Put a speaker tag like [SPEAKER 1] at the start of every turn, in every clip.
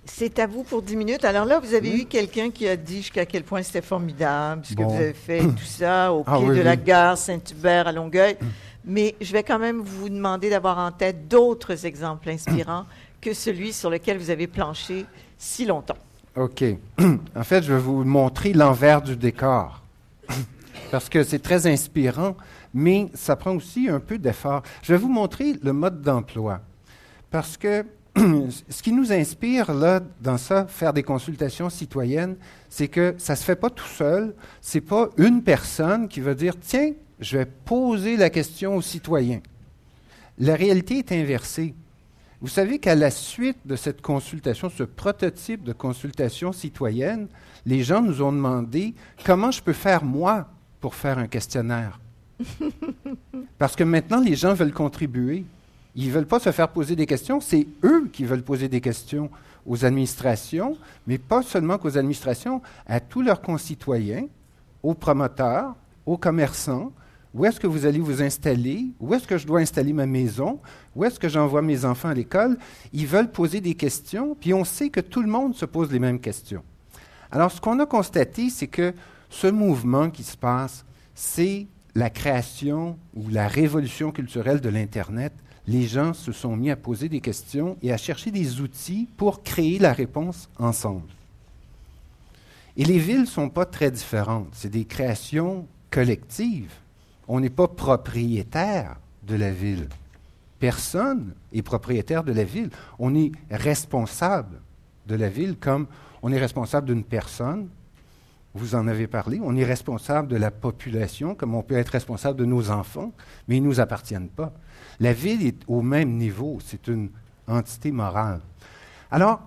[SPEAKER 1] C'est à vous pour 10 minutes. Alors là, vous avez eu quelqu'un qui a dit jusqu'à quel point c'était formidable, ce que vous avez fait, tout ça, au pied de la gare Saint-Hubert à Longueuil. Mais je vais quand même vous demander d'avoir en tête d'autres exemples inspirants que celui sur lequel vous avez planché si longtemps.
[SPEAKER 2] OK. En fait, je vais vous montrer l'envers du décor. Parce que c'est très inspirant, mais ça prend aussi un peu d'effort. Je vais vous montrer le mode d'emploi. Parce que ce qui nous inspire, là, dans ça, faire des consultations citoyennes, c'est que ça ne se fait pas tout seul. Ce n'est pas une personne qui va dire « Tiens, je vais poser la question aux citoyens ». La réalité est inversée. Vous savez qu'à la suite de cette consultation, ce prototype de consultation citoyenne, les gens nous ont demandé « Comment je peux faire, moi, pour faire un questionnaire? » Parce que maintenant, les gens veulent contribuer. Ils ne veulent pas se faire poser des questions, c'est eux qui veulent poser des questions aux administrations, mais pas seulement qu'aux administrations, à tous leurs concitoyens, aux promoteurs, aux commerçants. Où est-ce que vous allez vous installer? Où est-ce que je dois installer ma maison? Où est-ce que j'envoie mes enfants à l'école? Ils veulent poser des questions, puis on sait que tout le monde se pose les mêmes questions. Alors, ce qu'on a constaté, c'est que ce mouvement qui se passe, c'est la création ou la révolution culturelle de l'Internet. Les gens se sont mis à poser des questions et à chercher des outils pour créer la réponse ensemble. Et les villes ne sont pas très différentes. C'est des créations collectives. On n'est pas propriétaire de la ville. Personne n'est propriétaire de la ville. On est responsable de la ville comme on est responsable d'une personne. Vous en avez parlé. On est responsable de la population comme on peut être responsable de nos enfants, mais ils ne nous appartiennent pas. La ville est au même niveau. C'est une entité morale. Alors,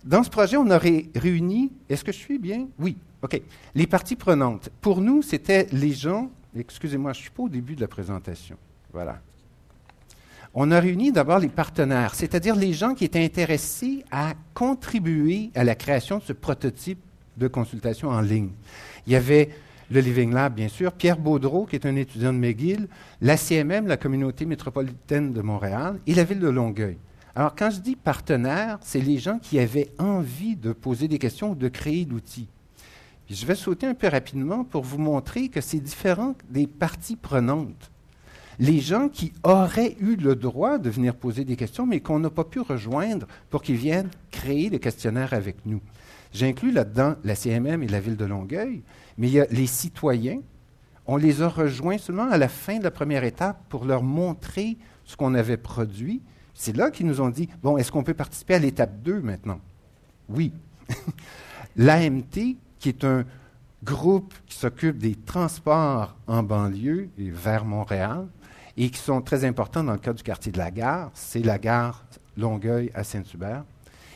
[SPEAKER 2] dans ce projet, on aurait réuni... Est-ce que je suis bien? Oui. OK. Les parties prenantes. Pour nous, c'était les gens... Excusez-moi, je ne suis pas au début de la présentation. Voilà. On a réuni d'abord les partenaires, c'est-à-dire les gens qui étaient intéressés à contribuer à la création de ce prototype de consultation en ligne. Il y avait le Living Lab, bien sûr, Pierre Baudreau, qui est un étudiant de McGill, la CMM, la Communauté métropolitaine de Montréal, et la Ville de Longueuil. Alors, quand je dis partenaires, c'est les gens qui avaient envie de poser des questions ou de créer l'outil. Puis je vais sauter un peu rapidement pour vous montrer que c'est différent des parties prenantes. Les gens qui auraient eu le droit de venir poser des questions, mais qu'on n'a pas pu rejoindre pour qu'ils viennent créer le questionnaire avec nous. J'inclus là-dedans la CMM et la Ville de Longueuil, mais il y a les citoyens. On les a rejoints seulement à la fin de la première étape pour leur montrer ce qu'on avait produit. C'est là qu'ils nous ont dit, bon, est-ce qu'on peut participer à l'étape 2 maintenant? Oui. L'AMT, qui est un groupe qui s'occupe des transports en banlieue et vers Montréal, et qui sont très importants dans le cas du quartier de la Gare, c'est la gare Longueuil à Saint-Hubert,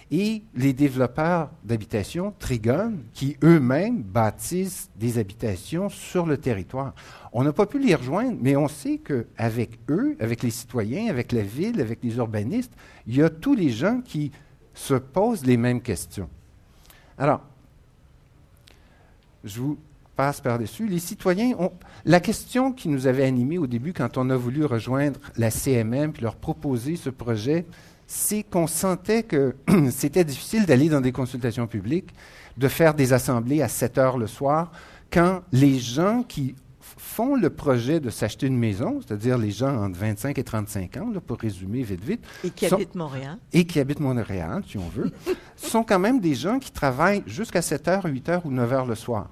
[SPEAKER 2] et les développeurs d'habitations, Trigone, qui eux-mêmes bâtissent des habitations sur le territoire. On n'a pas pu les rejoindre, mais on sait qu'avec eux, avec les citoyens, avec la ville, avec les urbanistes, il y a tous les gens qui se posent les mêmes questions. Alors, je vous passe par-dessus. Les citoyens ont... La question qui nous avait animés au début, quand on a voulu rejoindre la CMM puis leur proposer ce projet, c'est qu'on sentait que c'était difficile d'aller dans des consultations publiques, de faire des assemblées à 7 heures le soir, quand les gens qui font le projet de s'acheter une maison, c'est-à-dire les gens entre 25 et 35 ans, là, pour résumer vite.
[SPEAKER 1] Et qui habitent Montréal.
[SPEAKER 2] Et qui habitent Montréal, si on veut, sont quand même des gens qui travaillent jusqu'à 7 heures, 8 heures ou 9 heures le soir.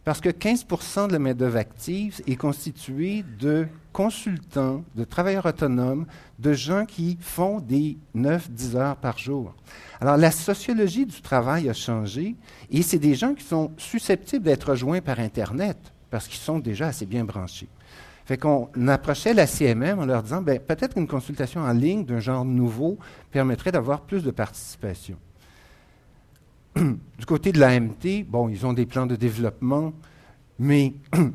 [SPEAKER 2] Parce que 15 de la main-d'œuvre active est constituée de consultants, de travailleurs autonomes, de gens qui font des 9-10 heures par jour. Alors, la sociologie du travail a changé et c'est des gens qui sont susceptibles d'être rejoints par Internet parce qu'ils sont déjà assez bien branchés. Fait qu'on approchait la CMM en leur disant, bien, peut-être qu'une consultation en ligne d'un genre nouveau permettrait d'avoir plus de participation. Du côté de l'AMT, bon, ils ont des plans de développement, mais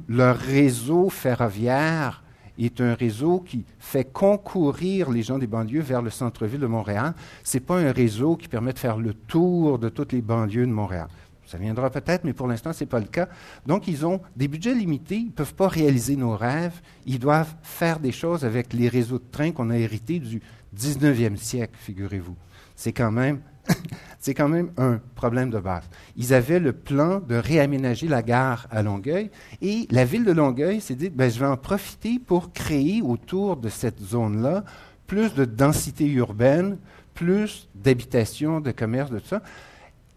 [SPEAKER 2] leur réseau ferroviaire est un réseau qui fait concourir les gens des banlieues vers le centre-ville de Montréal. Ce n'est pas un réseau qui permet de faire le tour de toutes les banlieues de Montréal. Ça viendra peut-être, mais pour l'instant, ce n'est pas le cas. Donc, ils ont des budgets limités, ils ne peuvent pas réaliser nos rêves, ils doivent faire des choses avec les réseaux de train qu'on a hérités du 19e siècle, figurez-vous. C'est quand même C'est quand même un problème de base. Ils avaient le plan de réaménager la gare à Longueuil et la ville de Longueuil s'est dit, je vais en profiter pour créer autour de cette zone-là plus de densité urbaine, plus d'habitation, de commerce, de tout ça,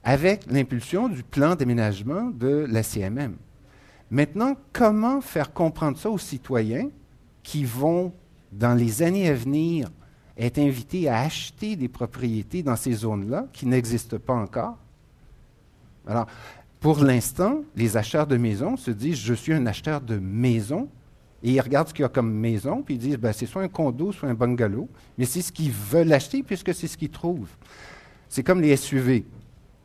[SPEAKER 2] avec l'impulsion du plan d'aménagement de la CMM. Maintenant, comment faire comprendre ça aux citoyens qui vont, dans les années à venir, être invités à acheter des propriétés dans ces zones-là qui n'existent pas encore? Alors, pour l'instant, les acheteurs de maisons se disent « je suis un acheteur de maison » et ils regardent ce qu'il y a comme maison, puis ils disent « c'est soit un condo, soit un bungalow », mais c'est ce qu'ils veulent acheter puisque c'est ce qu'ils trouvent. C'est comme les SUV.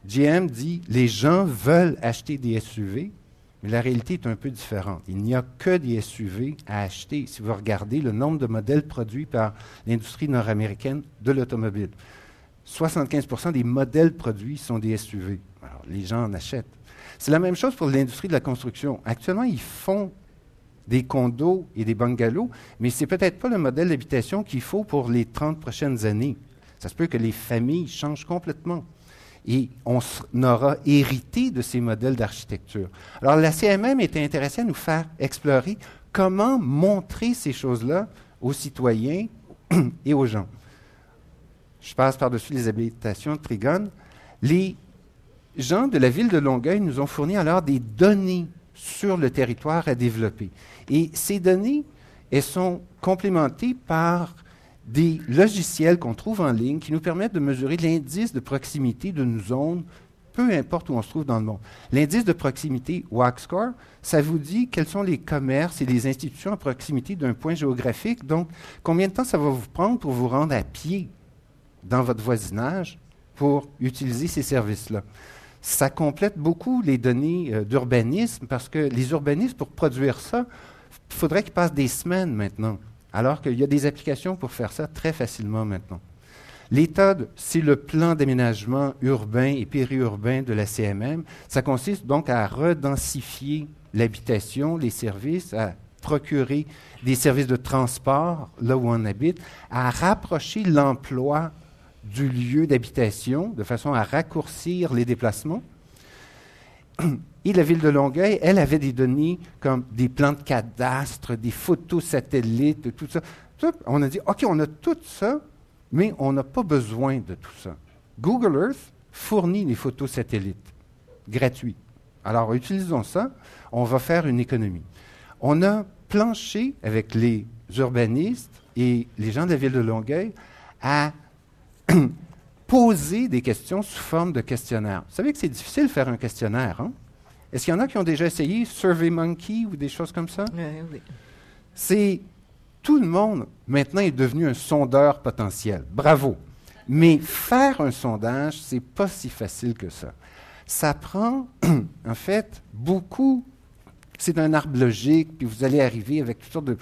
[SPEAKER 2] GM dit « les gens veulent acheter des SUV », mais la réalité est un peu différente. Il n'y a que des SUV à acheter si vous regardez le nombre de modèles produits par l'industrie nord-américaine de l'automobile. 75% des modèles produits sont des SUV. Alors, les gens en achètent. C'est la même chose pour l'industrie de la construction. Actuellement, ils font des condos et des bungalows, mais ce n'est peut-être pas le modèle d'habitation qu'il faut pour les 30 prochaines années. Ça se peut que les familles changent complètement. Et on aura hérité de ces modèles d'architecture. Alors, la CMM était intéressée à nous faire explorer comment montrer ces choses-là aux citoyens et aux gens. Je passe par-dessus les habitations de Trigone. Les gens de la ville de Longueuil nous ont fourni alors des données sur le territoire à développer. Et ces données, elles sont complémentées par des logiciels qu'on trouve en ligne qui nous permettent de mesurer l'indice de proximité d'une zone, peu importe où on se trouve dans le monde. L'indice de proximité WAC-score, ça vous dit quels sont les commerces et les institutions à proximité d'un point géographique. Donc, combien de temps ça va vous prendre pour vous rendre à pied dans votre voisinage pour utiliser ces services-là. Ça complète beaucoup les données d'urbanisme parce que les urbanistes, pour produire ça, il faudrait qu'ils passent des semaines maintenant. Alors qu'il y a des applications pour faire ça très facilement maintenant. L'étude, c'est le plan d'aménagement urbain et périurbain de la CMM. Ça consiste donc à redensifier l'habitation, les services, à procurer des services de transport là où on habite, à rapprocher l'emploi du lieu d'habitation de façon à raccourcir les déplacements. Et la ville de Longueuil, elle avait des données comme des plans de cadastre, des photos satellites, tout ça. On a dit, OK, on a tout ça, mais on n'a pas besoin de tout ça. Google Earth fournit les photos satellites gratuits. Alors, utilisons ça, on va faire une économie. On a planché avec les urbanistes et les gens de la ville de Longueuil à poser des questions sous forme de questionnaire. Vous savez que c'est difficile de faire un questionnaire, hein? Est-ce qu'il y en a qui ont déjà essayé SurveyMonkey ou des choses comme ça?
[SPEAKER 1] Oui.
[SPEAKER 2] C'est tout le monde maintenant est devenu un sondeur potentiel. Bravo. Mais faire un sondage, c'est pas si facile que ça. Ça prend, en fait, beaucoup. C'est un arbre logique, puis vous allez arriver avec toutes sortes de.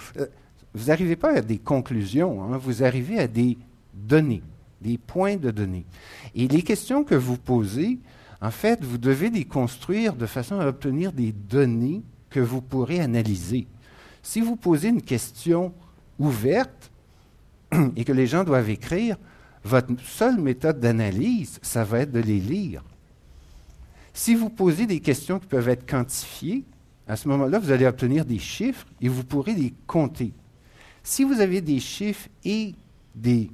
[SPEAKER 2] Vous n'arrivez pas à des conclusions, hein, vous arrivez à des données, des points de données. Et les questions que vous posez, en fait, vous devez les construire de façon à obtenir des données que vous pourrez analyser. Si vous posez une question ouverte et que les gens doivent écrire, votre seule méthode d'analyse, ça va être de les lire. Si vous posez des questions qui peuvent être quantifiées, à ce moment-là, vous allez obtenir des chiffres et vous pourrez les compter. Si vous avez des chiffres et des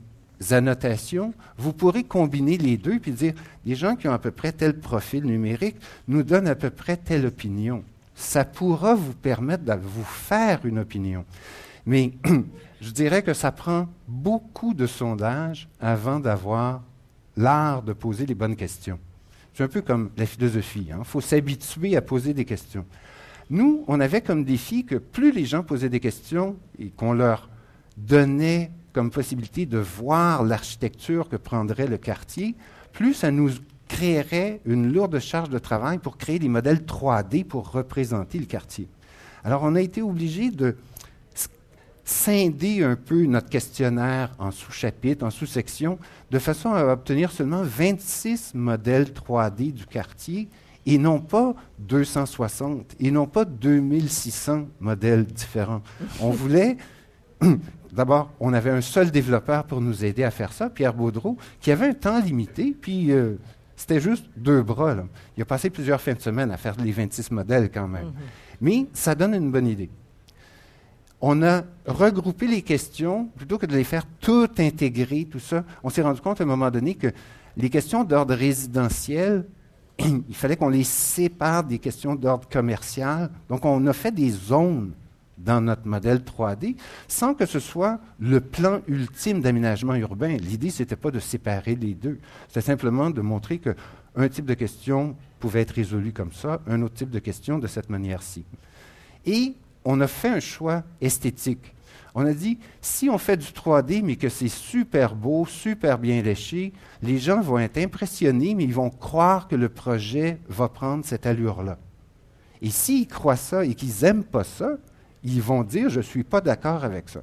[SPEAKER 2] annotations, vous pourrez combiner les deux puis dire, les gens qui ont à peu près tel profil numérique nous donnent à peu près telle opinion. Ça pourra vous permettre de vous faire une opinion. Mais je dirais que ça prend beaucoup de sondages avant d'avoir l'art de poser les bonnes questions. C'est un peu comme la philosophie. Il faut s'habituer à poser des questions. Nous, on avait comme défi que plus les gens posaient des questions et qu'on leur donnait comme possibilité de voir l'architecture que prendrait le quartier, plus ça nous créerait une lourde charge de travail pour créer des modèles 3D pour représenter le quartier. Alors, on a été obligé de scinder un peu notre questionnaire en sous-chapitres, en sous-sections, de façon à obtenir seulement 26 modèles 3D du quartier et non pas 260, et non pas 2600 modèles différents. On voulait d'abord, on avait un seul développeur pour nous aider à faire ça, Pierre Baudreau, qui avait un temps limité, puis c'était juste 2 bras. Là. Il a passé plusieurs fins de semaine à faire les 26 modèles quand même. Mais ça donne une bonne idée. On a regroupé les questions, plutôt que de les faire toutes intégrer, tout ça, on s'est rendu compte à un moment donné que les questions d'ordre résidentiel, il fallait qu'on les sépare des questions d'ordre commercial. Donc, on a fait des zones dans notre modèle 3D sans que ce soit le plan ultime d'aménagement urbain. L'idée, ce n'était pas de séparer les deux. C'était simplement de montrer qu'un type de question pouvait être résolu comme ça, un autre type de question de cette manière-ci. Et on a fait un choix esthétique. On a dit, si on fait du 3D, mais que c'est super beau, super bien léché, les gens vont être impressionnés, mais ils vont croire que le projet va prendre cette allure-là. Et s'ils croient ça et qu'ils n'aiment pas ça, ils vont dire, je ne suis pas d'accord avec ça.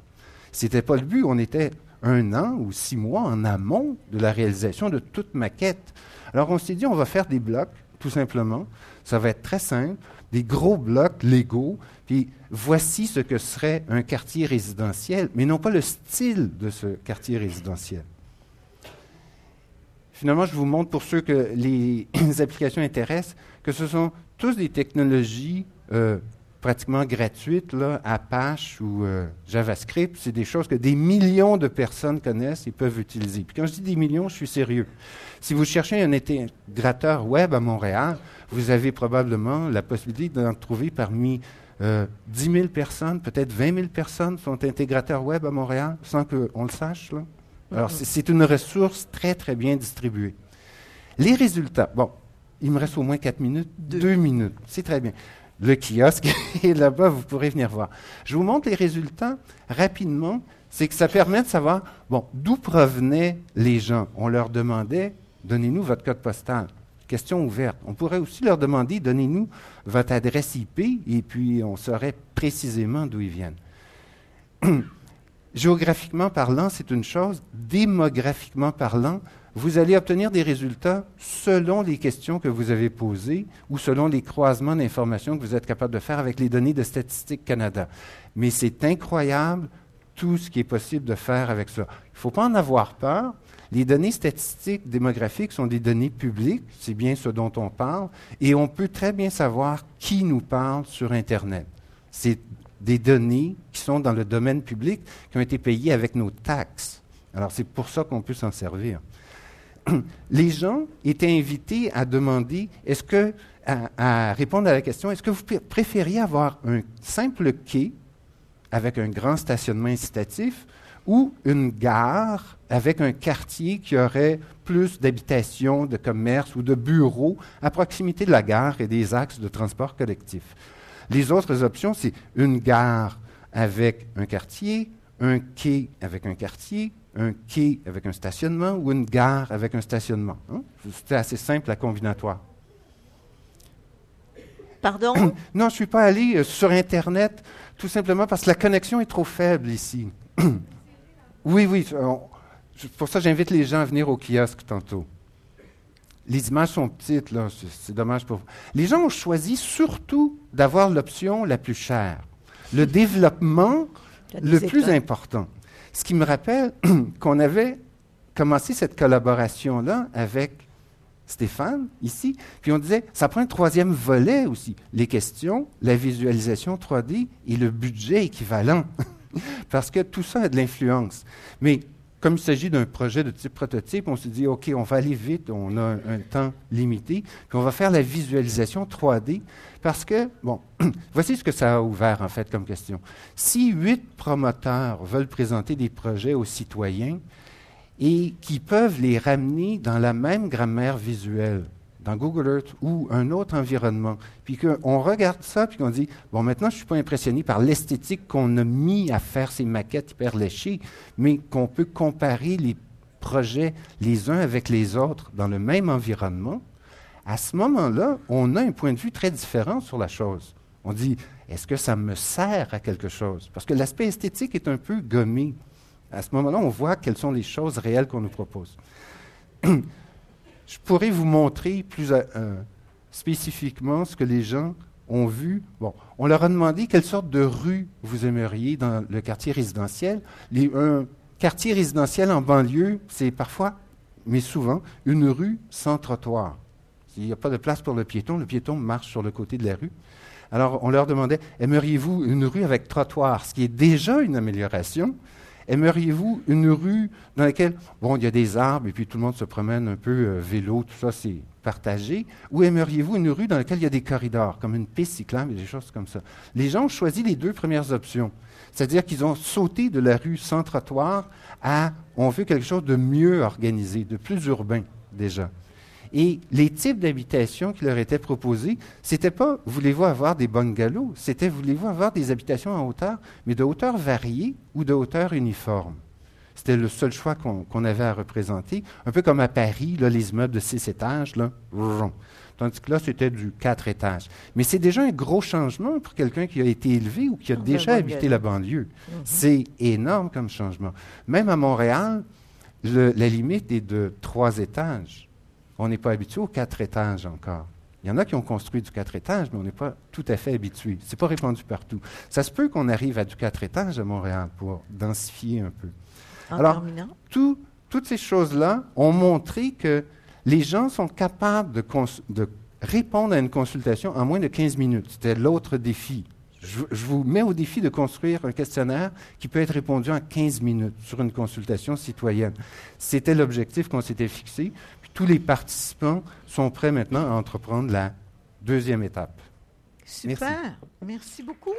[SPEAKER 2] Ce n'était pas le but, on était 1 an ou 6 mois en amont de la réalisation de toute maquette. Alors on s'est dit, on va faire des blocs, tout simplement. Ça va être très simple, des gros blocs Lego, puis voici ce que serait un quartier résidentiel, mais non pas le style de ce quartier résidentiel. Finalement, je vous montre pour ceux que les applications intéressent, que ce sont tous des technologies pratiquement gratuites, là, Apache ou JavaScript. C'est des choses que des millions de personnes connaissent et peuvent utiliser. Puis quand je dis des millions, je suis sérieux. Si vous cherchez un intégrateur web à Montréal, vous avez probablement la possibilité d'en trouver parmi 10 000 personnes, peut-être 20 000 personnes sont intégrateurs web à Montréal, sans qu'on le sache. Là. Alors, c'est une ressource très, très bien distribuée. Les résultats, bon, il me reste au moins 4 minutes, 2 minutes, c'est très bien. Le kiosque est là-bas, vous pourrez venir voir. Je vous montre les résultats rapidement. C'est que ça permet de savoir, bon, d'où provenaient les gens. On leur demandait, donnez-nous votre code postal. Question ouverte. On pourrait aussi leur demander, donnez-nous votre adresse IP, et puis on saurait précisément d'où ils viennent. Géographiquement parlant, c'est une chose. Démographiquement parlant, vous allez obtenir des résultats selon les questions que vous avez posées ou selon les croisements d'informations que vous êtes capable de faire avec les données de Statistique Canada. Mais c'est incroyable tout ce qui est possible de faire avec ça. Il ne faut pas en avoir peur. Les données statistiques démographiques sont des données publiques, c'est bien ce dont on parle, et on peut très bien savoir qui nous parle sur Internet. C'est des données qui sont dans le domaine public, qui ont été payées avec nos taxes. Alors, c'est pour ça qu'on peut s'en servir. Les gens étaient invités à demander, à répondre à la question, est-ce que vous préfériez avoir un simple quai avec un grand stationnement incitatif ou une gare avec un quartier qui aurait plus d'habitations, de commerces ou de bureaux à proximité de la gare et des axes de transport collectif? Les autres options, c'est une gare avec un quartier, un quai avec un quartier, un quai avec un stationnement ou une gare avec un stationnement. Hein? C'était assez simple à combinatoire.
[SPEAKER 1] Pardon?
[SPEAKER 2] Non, je ne suis pas allé sur Internet tout simplement parce que la connexion est trop faible ici. Oui, pour ça, j'invite les gens à venir au kiosque tantôt. Les images sont petites, là, c'est dommage pour vous. Les gens ont choisi surtout d'avoir l'option la plus chère, le développement le plus important. Ce qui me rappelle qu'on avait commencé cette collaboration-là avec Stéphane, ici, puis on disait, ça prend un 3e volet aussi, les questions, la visualisation 3D et le budget équivalent, parce que tout ça a de l'influence. Mais comme il s'agit d'un projet de type prototype, on s'est dit, OK, on va aller vite, on a un temps limité, puis on va faire la visualisation 3D, parce que, bon, voici ce que ça a ouvert, en fait, comme question. Si 8 promoteurs veulent présenter des projets aux citoyens et qui peuvent les ramener dans la même grammaire visuelle, dans Google Earth ou un autre environnement, puis qu'on regarde ça, puis qu'on dit, bon, maintenant, je ne suis pas impressionné par l'esthétique qu'on a mis à faire ces maquettes hyper léchées, mais qu'on peut comparer les projets les uns avec les autres dans le même environnement, à ce moment-là, on a un point de vue très différent sur la chose. On dit, est-ce que ça me sert à quelque chose? Parce que l'aspect esthétique est un peu gommé. À ce moment-là, on voit quelles sont les choses réelles qu'on nous propose. Je pourrais vous montrer plus spécifiquement ce que les gens ont vu, on leur a demandé quelle sorte de rue vous aimeriez dans le quartier résidentiel. Un quartier résidentiel en banlieue, c'est parfois, mais souvent, une rue sans trottoir. Il n'y a pas de place pour le piéton marche sur le côté de la rue. Alors, on leur demandait, aimeriez-vous une rue avec trottoir, ce qui est déjà une amélioration? Aimeriez-vous une rue dans laquelle, il y a des arbres et puis tout le monde se promène un peu vélo, tout ça, c'est partagé? Ou aimeriez-vous une rue dans laquelle il y a des corridors, comme une piste cyclable et des choses comme ça? Les gens ont choisi les deux premières options. C'est-à-dire qu'ils ont sauté de la rue sans trottoir à, on veut quelque chose de mieux organisé, de plus urbain déjà. Et les types d'habitations qui leur étaient proposés, c'était pas « voulez-vous avoir des bungalows », c'était « voulez-vous avoir des habitations en hauteur, mais de hauteur variée ou de hauteur uniforme ». C'était le seul choix qu'on avait à représenter. Un peu comme à Paris, là, les immeubles de 6 étages, là, tandis que là, c'était du 4 étages. Mais c'est déjà un gros changement pour quelqu'un qui a été élevé ou qui a déjà habité la banlieue. C'est énorme comme changement. Même à Montréal, la limite est de 3 étages. On n'est pas habitué aux 4 étages encore. Il y en a qui ont construit du 4 étages, mais on n'est pas tout à fait habitué. Ce n'est pas répandu partout. Ça se peut qu'on arrive à du 4 étages à Montréal pour densifier un peu. Alors, toutes ces choses-là ont montré que les gens sont capables de répondre à une consultation en moins de 15 minutes. C'était l'autre défi. Je vous mets au défi de construire un questionnaire qui peut être répondu en 15 minutes sur une consultation citoyenne. C'était l'objectif qu'on s'était fixé. Puis tous les participants sont prêts maintenant à entreprendre la deuxième étape.
[SPEAKER 1] Super. Merci beaucoup.